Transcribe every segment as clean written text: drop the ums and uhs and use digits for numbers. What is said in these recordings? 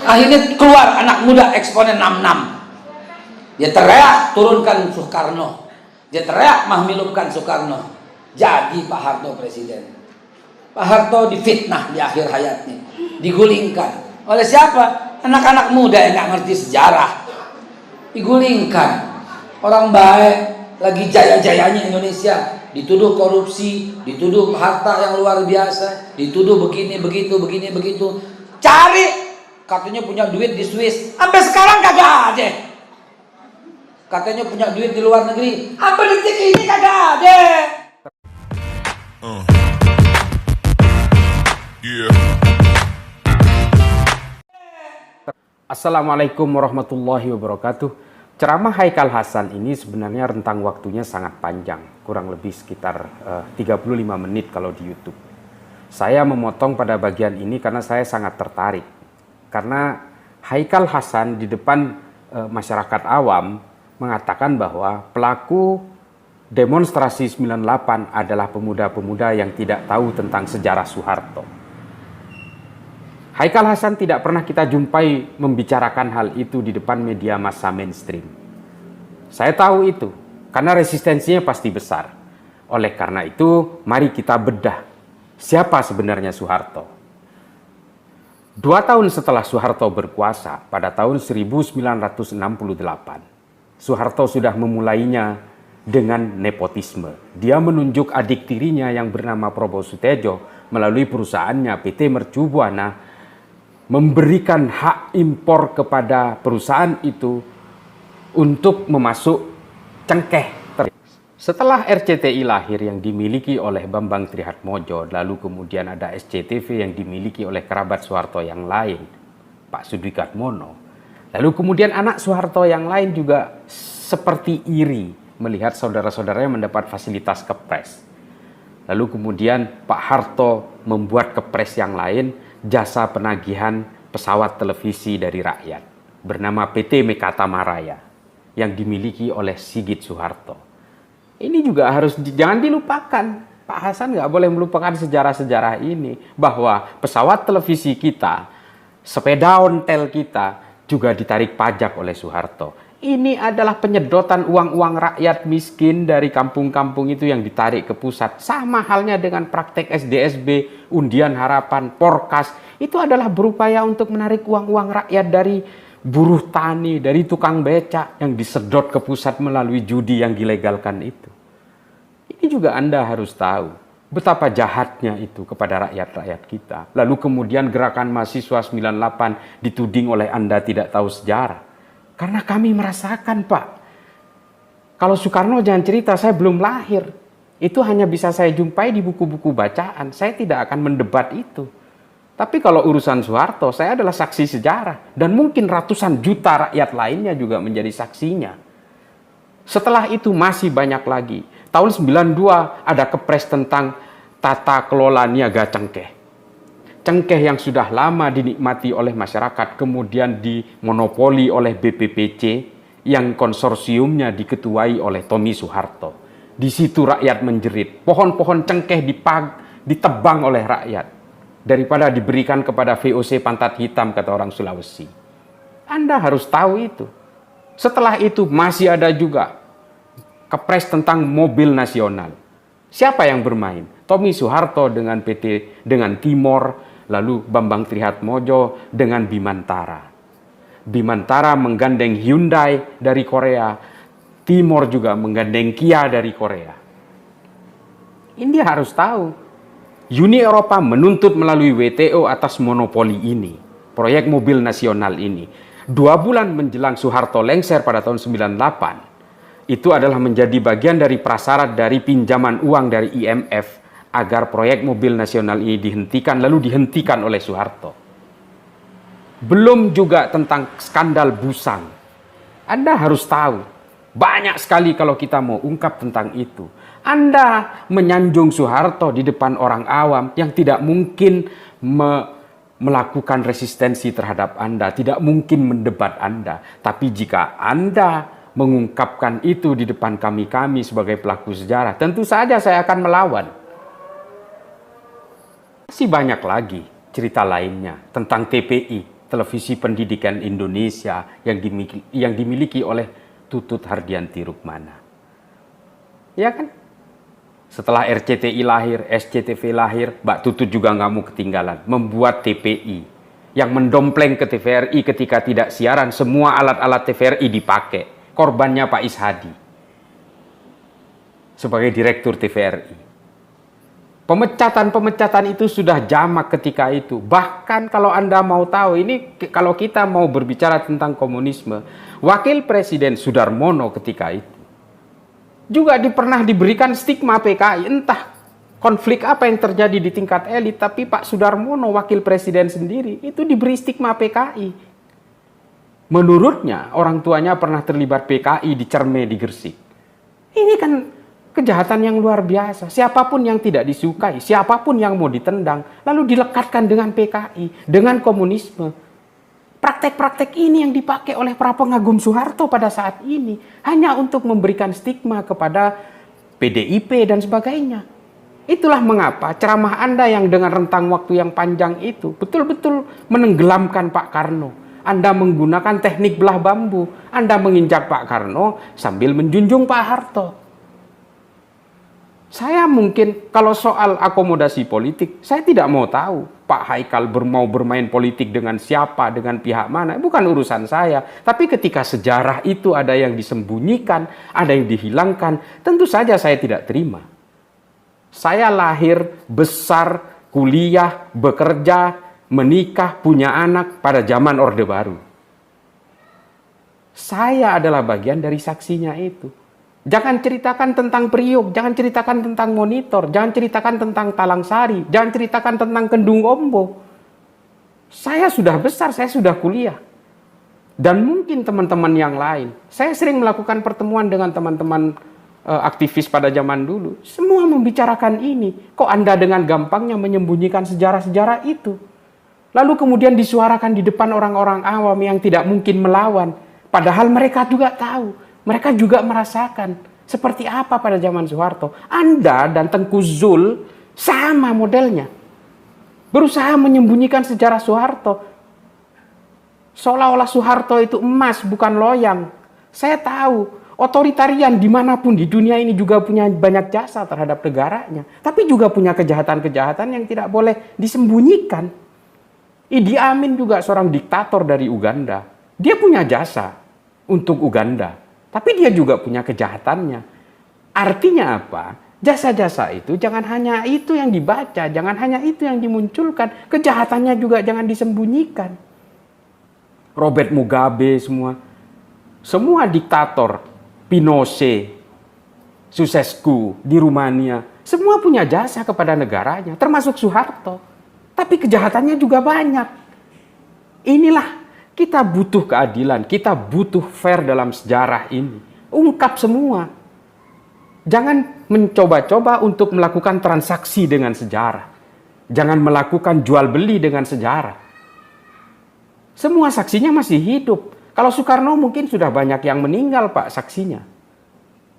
Akhirnya keluar anak muda eksponen 66. Dia teriak, turunkan Soekarno. Dia teriak, mahmilupkan Soekarno. Jadi Pak Harto presiden. Pak Harto difitnah di akhir hayatnya, digulingkan. Oleh siapa? Anak-anak muda yang gak ngerti sejarah. Digulingkan. Orang baik, lagi jaya-jayanya Indonesia, dituduh korupsi, dituduh harta yang luar biasa, dituduh begini, begitu, begini, begitu. Cari, katanya punya duit di Swiss, sampai sekarang kagak ada. Katanya punya duit di luar negeri, sampai detik ini kagak ada. Assalamualaikum warahmatullahi wabarakatuh. Ceramah Haikal Hasan ini sebenarnya rentang waktunya sangat panjang, kurang lebih sekitar 35 menit kalau di YouTube. Saya memotong pada bagian ini karena saya sangat tertarik. Karena Haikal Hasan di depan masyarakat awam mengatakan bahwa pelaku demonstrasi 98 adalah pemuda-pemuda yang tidak tahu tentang sejarah Soeharto. Haikal Hasan tidak pernah kita jumpai membicarakan hal itu di depan media massa mainstream. Saya tahu itu, karena resistensinya pasti besar. Oleh karena itu, mari kita bedah siapa sebenarnya Soeharto. 2 tahun setelah Soeharto berkuasa, pada tahun 1968, Soeharto sudah memulainya dengan nepotisme. Dia menunjuk adik tirinya yang bernama Probo Sutejo melalui perusahaannya PT Mercu Buana, memberikan hak impor kepada perusahaan itu untuk memasuk cengkeh. Setelah RCTI lahir yang dimiliki oleh Bambang Trihatmojo, lalu kemudian ada SCTV yang dimiliki oleh kerabat Soeharto yang lain, Pak Sudikatmono. Lalu kemudian anak Soeharto yang lain juga seperti iri melihat saudara-saudaranya mendapat fasilitas kepres. Lalu kemudian Pak Harto membuat kepres yang lain, jasa penagihan pesawat televisi dari rakyat bernama PT Mekata Maraya yang dimiliki oleh Sigit Soeharto. Ini juga harus jangan dilupakan. Pak Hasan nggak boleh melupakan sejarah-sejarah ini, bahwa pesawat televisi kita, sepeda ontel kita juga ditarik pajak oleh Soeharto. Ini adalah penyedotan uang-uang rakyat miskin dari kampung-kampung itu yang ditarik ke pusat. Sama halnya dengan praktek SDSB, undian harapan, Porkas. Itu adalah berupaya untuk menarik uang-uang rakyat dari buruh tani, dari tukang becak yang disedot ke pusat melalui judi yang dilegalkan itu. Ini juga Anda harus tahu betapa jahatnya itu kepada rakyat-rakyat kita. Lalu kemudian gerakan mahasiswa 98 dituding oleh Anda tidak tahu sejarah. Karena kami merasakan, Pak. Kalau Soekarno jangan cerita, saya belum lahir. Itu hanya bisa saya jumpai di buku-buku bacaan. Saya tidak akan mendebat itu. Tapi kalau urusan Soeharto, saya adalah saksi sejarah. Dan mungkin ratusan juta rakyat lainnya juga menjadi saksinya. Setelah itu masih banyak lagi. Tahun 92 ada kepres tentang tata kelola niaga cengkeh. Cengkeh yang sudah lama dinikmati oleh masyarakat kemudian dimonopoli oleh BPPC yang konsorsiumnya diketuai oleh Tommy Soeharto. Di situ rakyat menjerit, pohon-pohon cengkeh ditebang oleh rakyat daripada diberikan kepada VOC pantat hitam, kata orang Sulawesi. Anda harus tahu itu. Setelah itu masih ada juga kepres tentang mobil nasional. Siapa yang bermain? Tommy Soeharto dengan Timor, lalu Bambang Trihatmojo dengan Bimantara. Bimantara menggandeng Hyundai dari Korea, Timor juga menggandeng Kia dari Korea. India harus tahu, Uni Eropa menuntut melalui WTO atas monopoli ini, proyek mobil nasional ini. 2 bulan menjelang Soeharto lengser pada tahun 98, itu adalah menjadi bagian dari prasyarat dari pinjaman uang dari IMF agar proyek mobil nasional ini dihentikan, lalu dihentikan oleh Soeharto. Belum juga tentang skandal Busang. Anda harus tahu, banyak sekali kalau kita mau ungkap tentang itu. Anda menyanjung Soeharto di depan orang awam yang tidak mungkin melakukan resistensi terhadap Anda, tidak mungkin mendebat Anda. Tapi jika Anda mengungkapkan itu di depan kami sebagai pelaku sejarah, tentu saja saya akan melawan. Masih banyak lagi cerita lainnya tentang TPI, televisi pendidikan Indonesia yang dimiliki oleh Tutut Hardianti Rukmana. Ya kan? Setelah RCTI lahir, SCTV lahir, Mbak Tutut juga nggak mau ketinggalan. Membuat TPI yang mendompleng ke TVRI ketika tidak siaran, semua alat-alat TVRI dipakai. Korbannya Pak Ishadi sebagai direktur TVRI. Pemecatan-pemecatan itu sudah jamak ketika itu. Bahkan kalau Anda mau tahu, ini kalau kita mau berbicara tentang komunisme, Wakil Presiden Sudarmono ketika itu juga pernah diberikan stigma PKI. Entah konflik apa yang terjadi di tingkat elit, tapi Pak Sudarmono, Wakil Presiden sendiri, itu diberi stigma PKI. Menurutnya, orang tuanya pernah terlibat PKI di Cerme, di Gresik. Ini kan kejahatan yang luar biasa. Siapapun yang tidak disukai, siapapun yang mau ditendang, lalu dilekatkan dengan PKI, dengan komunisme. Praktek-praktek ini yang dipakai oleh para pengagum Soeharto pada saat ini hanya untuk memberikan stigma kepada PDIP dan sebagainya. Itulah mengapa ceramah Anda yang dengan rentang waktu yang panjang itu betul-betul menenggelamkan Pak Karno. Anda menggunakan teknik belah bambu. Anda menginjak Pak Karno sambil menjunjung Pak Harto. Saya mungkin kalau soal akomodasi politik, saya tidak mau tahu Pak Haikal mau bermain politik dengan siapa, dengan pihak mana. Bukan urusan saya. Tapi ketika sejarah itu ada yang disembunyikan, ada yang dihilangkan, tentu saja saya tidak terima. Saya lahir, besar, kuliah, bekerja, menikah, punya anak pada zaman Orde Baru. Saya adalah bagian dari saksinya itu. Jangan ceritakan tentang Priok, jangan ceritakan tentang Monitor, jangan ceritakan tentang Talang Sari, jangan ceritakan tentang Kendung Ombo. Saya sudah besar, saya sudah kuliah. Dan mungkin teman-teman yang lain. Saya sering melakukan pertemuan dengan teman-teman aktivis pada zaman dulu. Semua membicarakan ini. Kok Anda dengan gampangnya menyembunyikan sejarah-sejarah itu? Lalu kemudian disuarakan di depan orang-orang awam yang tidak mungkin melawan. Padahal mereka juga tahu. Mereka juga merasakan seperti apa pada zaman Soeharto. Anda dan Tengku Zul sama modelnya. Berusaha menyembunyikan sejarah Soeharto. Seolah-olah Soeharto itu emas, bukan loyang. Saya tahu, otoritarian dimanapun di dunia ini juga punya banyak jasa terhadap negaranya. Tapi juga punya kejahatan-kejahatan yang tidak boleh disembunyikan. Idi Amin juga seorang diktator dari Uganda. Dia punya jasa untuk Uganda. Tapi dia juga punya kejahatannya. Artinya apa? Jasa-jasa itu jangan hanya itu yang dibaca, jangan hanya itu yang dimunculkan. Kejahatannya juga jangan disembunyikan. Robert Mugabe semua diktator, Pinochet, Ceausescu di Rumania, semua punya jasa kepada negaranya, termasuk Soeharto. Tapi kejahatannya juga banyak. Inilah kita butuh keadilan, kita butuh fair dalam sejarah ini. Ungkap semua. Jangan mencoba-coba untuk melakukan transaksi dengan sejarah. Jangan melakukan jual beli dengan sejarah. Semua saksinya masih hidup. Kalau Soekarno mungkin sudah banyak yang meninggal, Pak, saksinya.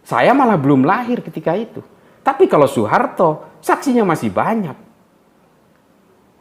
Saya malah belum lahir ketika itu. Tapi kalau Soeharto, saksinya masih banyak.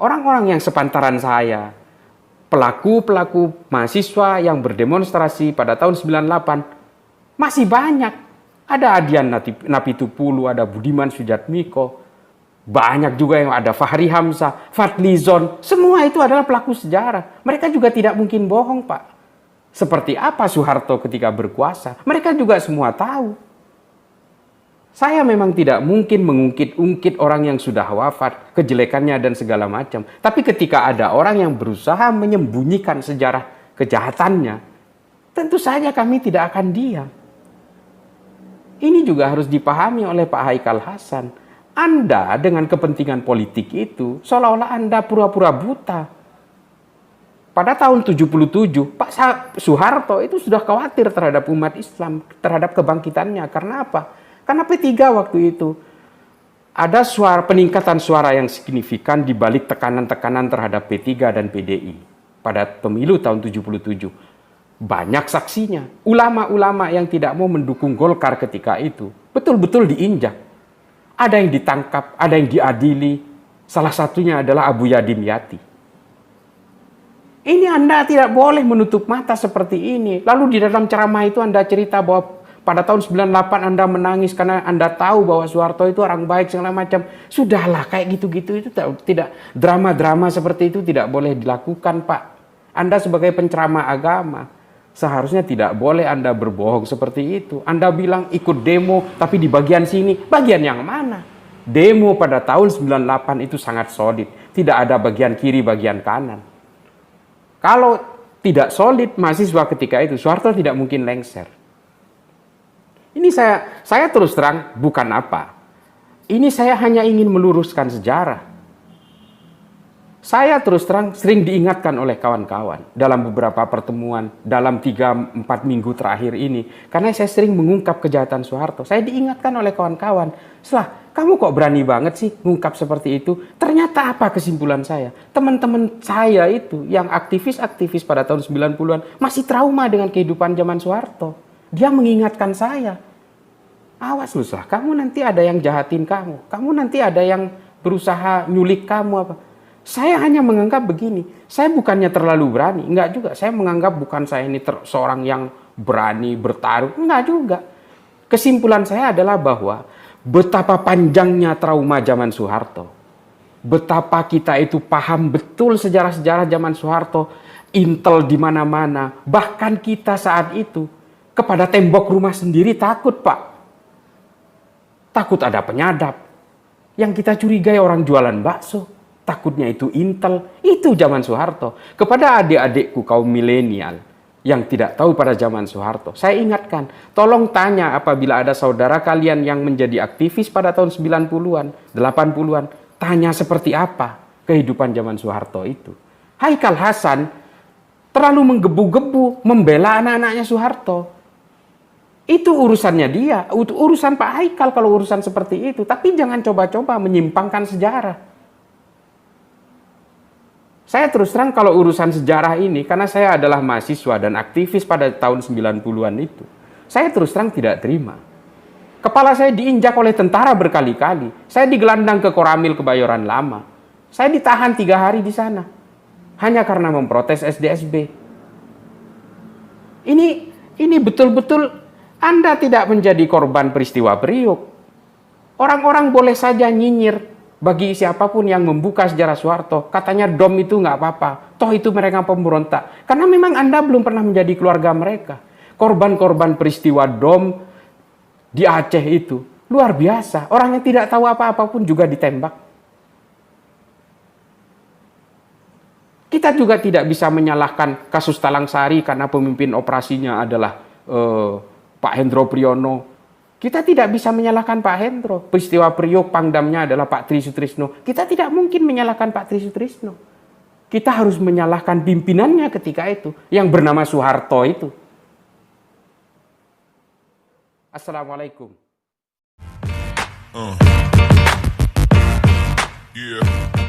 Orang-orang yang sepantaran saya, pelaku-pelaku mahasiswa yang berdemonstrasi pada tahun 98 masih banyak. Ada Adian Napitupulu, ada Budiman Sujatmiko, banyak juga yang ada Fahri Hamzah, Fadlizon, semua itu adalah pelaku sejarah. Mereka juga tidak mungkin bohong, Pak. Seperti apa Soeharto ketika berkuasa, mereka juga semua tahu. Saya memang tidak mungkin mengungkit-ungkit orang yang sudah wafat, kejelekannya dan segala macam. Tapi ketika ada orang yang berusaha menyembunyikan sejarah kejahatannya, tentu saja kami tidak akan diam. Ini juga harus dipahami oleh Pak Haikal Hasan. Anda dengan kepentingan politik itu, seolah-olah Anda pura-pura buta. Pada tahun 77, Pak Soeharto itu sudah khawatir terhadap umat Islam, terhadap kebangkitannya. Karena apa? Karena P3 waktu itu ada peningkatan suara yang signifikan di balik tekanan-tekanan terhadap P3 dan PDI pada pemilu tahun 77. Banyak saksinya. Ulama-ulama yang tidak mau mendukung Golkar ketika itu betul-betul diinjak. Ada yang ditangkap, ada yang diadili. Salah satunya adalah Abu Yadim Yati. Ini Anda tidak boleh menutup mata seperti ini. Lalu di dalam ceramah itu Anda cerita bahwa pada tahun 98 Anda menangis karena Anda tahu bahwa Soeharto itu orang baik segala macam. Sudahlah, kayak gitu-gitu itu tidak, drama-drama seperti itu tidak boleh dilakukan, Pak. Anda sebagai penceramah agama seharusnya tidak boleh Anda berbohong seperti itu. Anda bilang ikut demo tapi di bagian sini, bagian yang mana? Demo pada tahun 98 itu sangat solid. Tidak ada bagian kiri, bagian kanan. Kalau tidak solid mahasiswa ketika itu, Soeharto tidak mungkin lengser. Ini saya terus terang bukan apa. Ini saya hanya ingin meluruskan sejarah. Saya terus terang sering diingatkan oleh kawan-kawan dalam beberapa pertemuan, dalam 3-4 minggu terakhir ini. Karena saya sering mengungkap kejahatan Soeharto. Saya diingatkan oleh kawan-kawan, setelah kamu kok berani banget sih mengungkap seperti itu? Ternyata apa kesimpulan saya? Teman-teman saya itu yang aktivis-aktivis pada tahun 90-an masih trauma dengan kehidupan zaman Soeharto. Dia mengingatkan saya, awas lu lah, kamu nanti ada yang jahatin kamu. Kamu nanti ada yang berusaha nyulik kamu apa. Saya hanya menganggap begini, saya bukannya terlalu berani, enggak juga. Saya menganggap bukan saya ini seorang yang berani bertarung, enggak juga. Kesimpulan saya adalah bahwa betapa panjangnya trauma zaman Soeharto. Betapa kita itu paham betul sejarah-sejarah zaman Soeharto, intel di mana-mana. Bahkan kita saat itu kepada tembok rumah sendiri takut, Pak. Takut ada penyadap. Yang kita curigai orang jualan bakso. Takutnya itu intel. Itu zaman Soeharto. Kepada adik-adikku kaum milenial yang tidak tahu pada zaman Soeharto, saya ingatkan, tolong tanya apabila ada saudara kalian yang menjadi aktivis pada tahun 90-an, 80-an, tanya seperti apa kehidupan zaman Soeharto itu. Haikal Hasan terlalu menggebu-gebu membela anak-anaknya Soeharto. Itu urusannya dia, urusan Pak Haikal kalau urusan seperti itu. Tapi jangan coba-coba menyimpangkan sejarah. Saya terus terang kalau urusan sejarah ini, karena saya adalah mahasiswa dan aktivis pada tahun 90-an itu, saya terus terang tidak terima. Kepala saya diinjak oleh tentara berkali-kali. Saya digelandang ke Koramil Kebayoran Lama. Saya ditahan 3 hari di sana. Hanya karena memprotes SDSB. Ini betul-betul Anda tidak menjadi korban peristiwa Priuk. Orang-orang boleh saja nyinyir. Bagi siapapun yang membuka sejarah Soeharto, katanya DOM itu nggak apa-apa. Toh itu mereka pemberontak. Karena memang Anda belum pernah menjadi keluarga mereka. Korban-korban peristiwa DOM di Aceh itu luar biasa. Orang yang tidak tahu apa-apa pun juga ditembak. Kita juga tidak bisa menyalahkan kasus Talang Sari karena pemimpin operasinya adalah Pak Hendro Priyono. Kita tidak bisa menyalahkan Pak Hendro. Peristiwa Priok pangdamnya adalah Pak Tri Sutrisno. Kita tidak mungkin menyalahkan Pak Tri Sutrisno. Kita harus menyalahkan pimpinannya ketika itu. Yang bernama Soeharto itu. Assalamualaikum. Yeah.